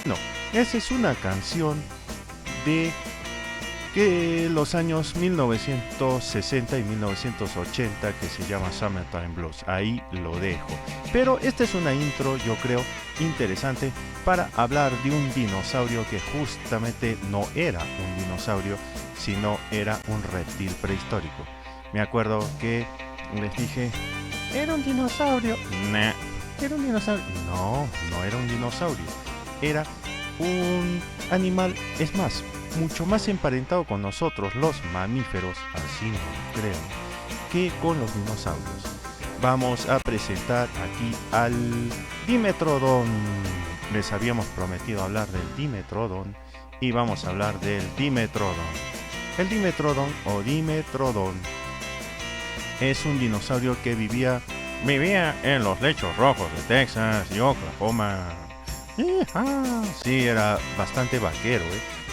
No, esa es una canción de que los años 1960 y 1980 que se llama Summertime Blues. Ahí lo dejo. Pero esta es una intro, yo creo, interesante para hablar de un dinosaurio que justamente no era un dinosaurio, sino era un reptil prehistórico. Me acuerdo que les dije, ¿era un dinosaurio? Nah. ¿Era un dinosaurio? No, no era un dinosaurio. Era un animal, es más, mucho más emparentado con nosotros, los mamíferos, así me creo, que con los dinosaurios. Vamos a presentar aquí al Dimetrodon. Les habíamos prometido hablar del Dimetrodon y vamos a hablar del Dimetrodon. El Dimetrodon o Dimetrodon es un dinosaurio que vivía en los lechos rojos de Texas y Oklahoma. Sí, era bastante vaquero,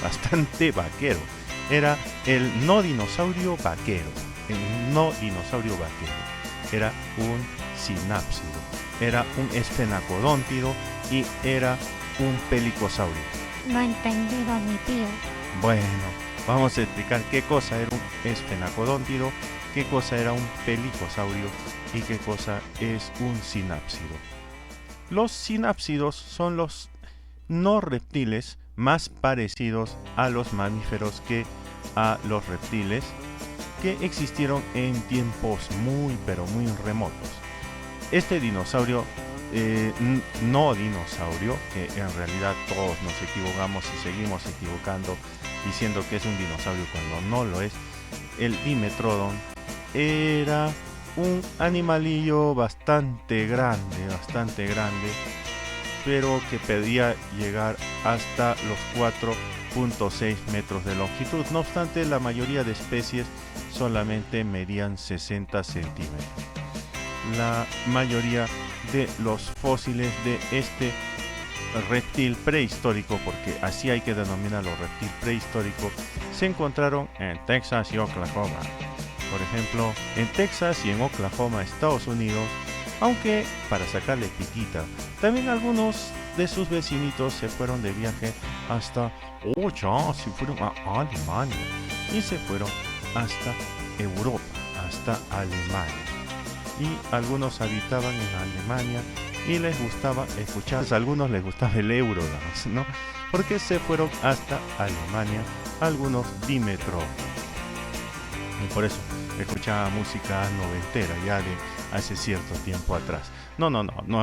bastante vaquero. Era el no dinosaurio vaquero. El no dinosaurio vaquero. Era un sinápsido. Era un esfenacodóntido y era un pelicosaurio. No he entendido, mi tío. Bueno, vamos a explicar qué cosa era un esfenacodóntido, qué cosa era un pelicosaurio y qué cosa es un sinápsido. Los sinápsidos son los no reptiles más parecidos a los mamíferos que a los reptiles que existieron en tiempos muy pero muy remotos. Este dinosaurio, no dinosaurio, que en realidad todos nos equivocamos y seguimos equivocando diciendo que es un dinosaurio cuando no lo es, el Dimetrodon era un animalillo bastante grande, pero que podía llegar hasta los 4.6 metros de longitud. No obstante, la mayoría de especies solamente medían 60 centímetros. La mayoría de los fósiles de este reptil prehistórico, porque así hay que denominarlo, reptil prehistórico, se encontraron en Texas y Oklahoma. Por ejemplo, en Texas y en Oklahoma, Estados Unidos, aunque para sacarle piquita, también algunos de sus vecinitos se fueron de viaje hasta, se fueron a Alemania y se fueron hasta Europa, hasta Alemania. Y algunos habitaban en Alemania y les gustaba escuchar, a algunos les gustaba el Eurodance, ¿no? Porque se fueron hasta Alemania algunos Dimetrodon. Y por eso escuchaba música noventera ya de hace cierto tiempo atrás. No,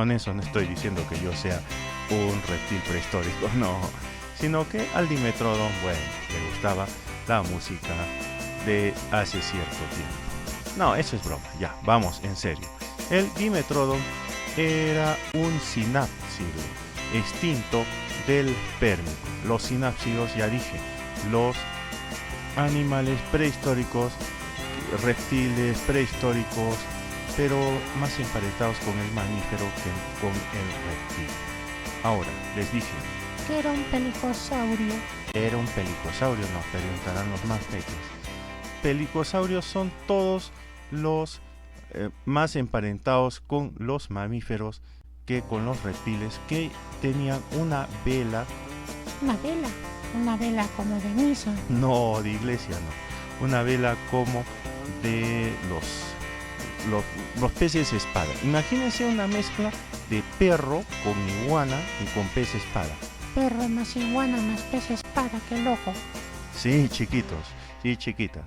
en eso no estoy diciendo que yo sea un reptil prehistórico, no. Sino que al Dimetrodon, bueno, le gustaba la música de hace cierto tiempo. No, eso es broma, ya, vamos, en serio. El Dimetrodon era un sinápsido extinto del Pérmico. Los sinápsidos, ya dije, los animales prehistóricos, reptiles prehistóricos, pero más emparentados con el mamífero que con el reptil. Ahora, les dije que era un pelicosaurio. Era un pelicosaurio, nos preguntarán los más pequeños. Pelicosaurios son todos los más emparentados con los mamíferos que con los reptiles, que tenían una vela. Una vela como de misa. No, de iglesia no. Una vela como de los peces espada. Imagínense una mezcla de perro con iguana y con pez espada. Perro más iguana más pez espada, qué loco. Sí, chiquitos, sí, chiquitas.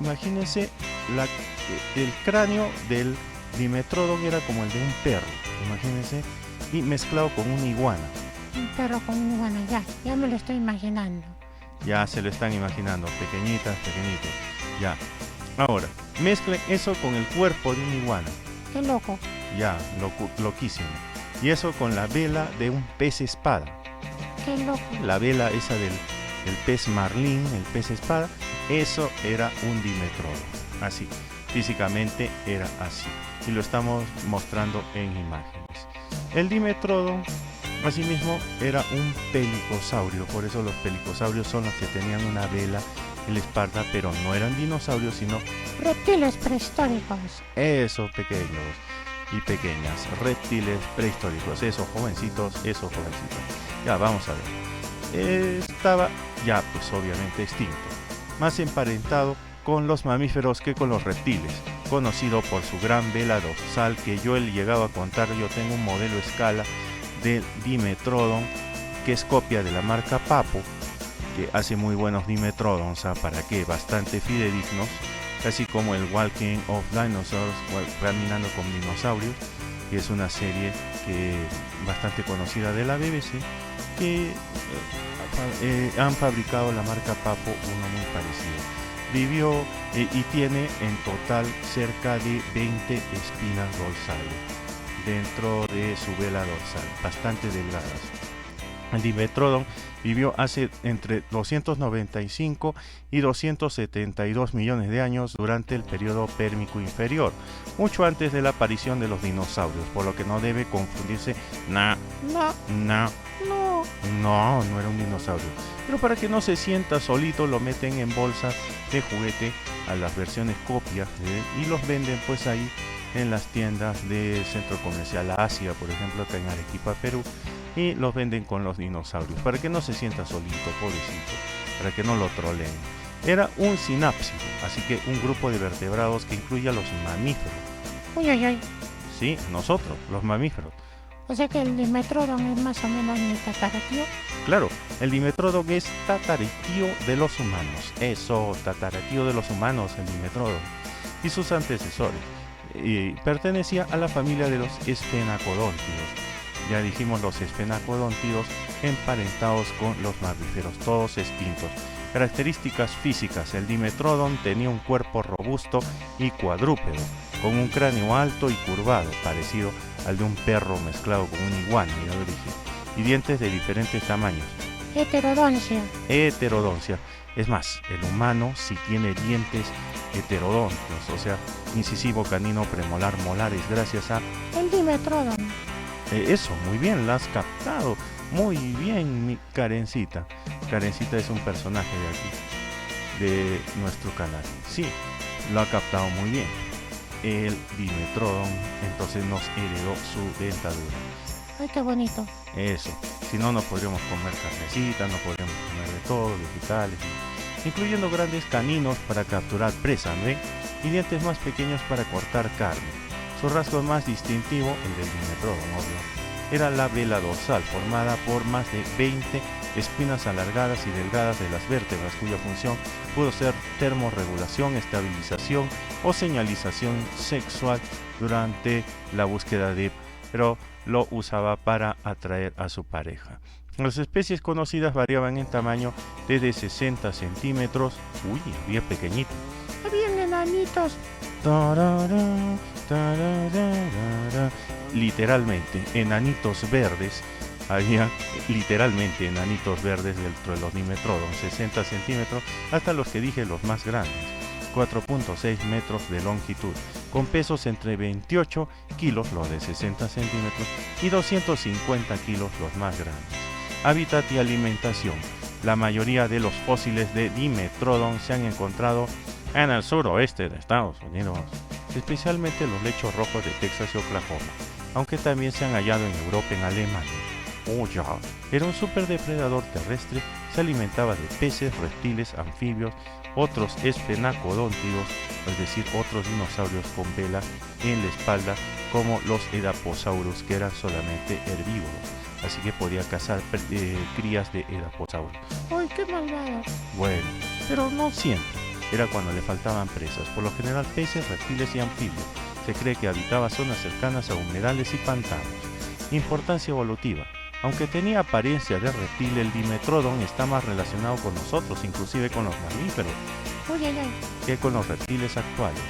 Imagínense el cráneo del Dimetrodon era como el de un perro, imagínense, y mezclado con una iguana. Un perro con una iguana, ya me lo estoy imaginando. Ya se lo están imaginando, pequeñitos. Ya. Ahora, mezclen eso con el cuerpo de una iguana. Qué loco. Ya, loquísimo. Y eso con la vela de un pez espada. Qué loco. La vela esa del pez marlín, el pez espada, eso era un Dimetrodon. Así, físicamente era así. Y lo estamos mostrando en imágenes. El Dimetrodon, asimismo, era un pelicosaurio. Por eso los pelicosaurios son los que tenían una vela en la espalda, pero no eran dinosaurios, sino reptiles prehistóricos. Eso, pequeños. y pequeñas, reptiles prehistóricos, esos jovencitos. Ya, vamos a ver. Estaba ya pues obviamente extinto, más emparentado con los mamíferos que con los reptiles, conocido por su gran vela dorsal que yo he llegado a contar. Yo tengo un modelo a escala del Dimetrodon que es copia de la marca Papo, que hace muy buenos Dimetrodons, ¿para qué? Bastante fidedignos, así como el Walking of Dinosaurs, Caminando con Dinosaurios, que es una serie bastante conocida de la BBC, que han fabricado la marca Papo uno muy parecido. Vivió y tiene en total cerca de 20 espinas dorsales dentro de su vela dorsal, bastante delgadas. El Dimetrodon vivió hace entre 295 y 272 millones de años durante el periodo pérmico inferior, mucho antes de la aparición de los dinosaurios, por lo que no debe confundirse. No era un dinosaurio. Pero para que no se sienta solito, lo meten en bolsas de juguete a las versiones copias y los venden pues ahí en las tiendas del centro comercial Asia, por ejemplo, acá en Arequipa, Perú, y los venden con los dinosaurios, para que no se sienta solito, pobrecito, para que no lo troleen. Era un sinápsido, así que un grupo de vertebrados que incluye a los mamíferos. Uy. Sí, nosotros, los mamíferos. O sea que el Dimetrodon es más o menos mi tataratío. Claro, el Dimetrodon es tataratío de los humanos. Eso, tataratío de los humanos, el Dimetrodon. Y sus antecesores. Pertenecía a la familia de los esfenacodóntidos. Ya dijimos, los esfenacodóntidos emparentados con los mamíferos, todos extintos. Características físicas: el Dimetrodon tenía un cuerpo robusto y cuadrúpedo, con un cráneo alto y curvado, parecido al de un perro mezclado con un iguana, ya lo dije, y dientes de diferentes tamaños. Heterodoncia. Es más, el humano sí tiene dientes heterodónticos, o sea, incisivo, canino, premolar, molares, gracias a el Dimetrodon. Eso, muy bien, la has captado. Muy bien, mi Karencita. Karencita es un personaje de aquí, de nuestro canal. Sí, lo ha captado muy bien. El Dimetrodon entonces nos heredó su dentadura. Ay, qué bonito. Eso, si no, no podríamos comer carnecita, no podríamos comer de todo, vegetales, incluyendo grandes caninos para capturar presas, ¿ven? Y dientes más pequeños para cortar carne. Su rasgo más distintivo, el del Dimetrodon, obvio, era la vela dorsal, formada por más de 20 espinas alargadas y delgadas de las vértebras, cuya función pudo ser termorregulación, estabilización o señalización sexual durante la búsqueda pero lo usaba para atraer a su pareja. Las especies conocidas variaban en tamaño desde 60 centímetros, bien pequeñito. Habían enanitos. Literalmente, enanitos verdes. Había literalmente enanitos verdes dentro de los Dimetrodon, 60 centímetros, hasta los que dije, los más grandes, 4.6 metros de longitud, con pesos entre 28 kilos, los de 60 centímetros, y 250 kilos, los más grandes. Hábitat y alimentación. La mayoría de los fósiles de Dimetrodon se han encontrado en el suroeste de Estados Unidos, especialmente los lechos rojos de Texas y Oklahoma, aunque también se han hallado en Europa, en Alemania. Era un superdepredador terrestre, se alimentaba de peces, reptiles, anfibios, otros esfenacodóntidos, es decir, otros dinosaurios con vela en la espalda, como los Edaphosaurus, que eran solamente herbívoros, así que podía cazar crías de Edaphosaurus. ¡Ay, qué malvado! Bueno, pero no siempre. Era cuando le faltaban presas, por lo general peces, reptiles y anfibios. Se cree que habitaba zonas cercanas a humedales y pantanos. Importancia evolutiva. Aunque tenía apariencia de reptil, el Dimetrodon está más relacionado con nosotros, inclusive con los mamíferos, que con los reptiles actuales.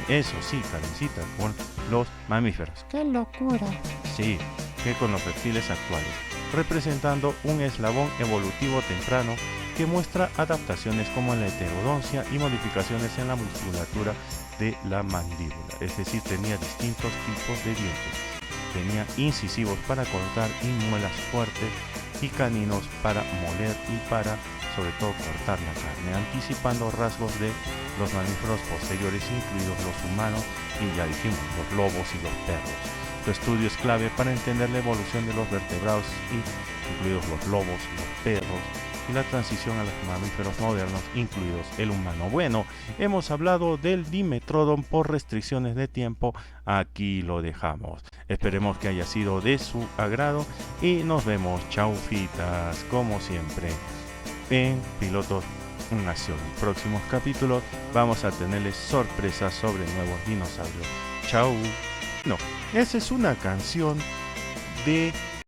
Eso sí, Karencita, con los mamíferos. ¡Qué locura! Sí, que con los reptiles actuales, representando un eslabón evolutivo temprano que muestra adaptaciones como la heterodoncia y modificaciones en la musculatura de la mandíbula, es decir, tenía distintos tipos de dientes. Tenía incisivos para cortar y muelas fuertes y caninos para moler y para sobre todo cortar la carne, anticipando rasgos de los mamíferos posteriores, incluidos los humanos y ya dijimos, los lobos y los perros. Tu estudio es clave para entender la evolución de los vertebrados, incluidos los lobos, los perros, y la transición a los mamíferos modernos, incluidos el humano. Bueno, hemos hablado del Dimetrodon por restricciones de tiempo, aquí lo dejamos. Esperemos que haya sido de su agrado y nos vemos, chaufitas, como siempre, en Pilotos en Acción. En próximos capítulos vamos a tenerles sorpresas sobre nuevos dinosaurios. Chau. No, esa es una canción de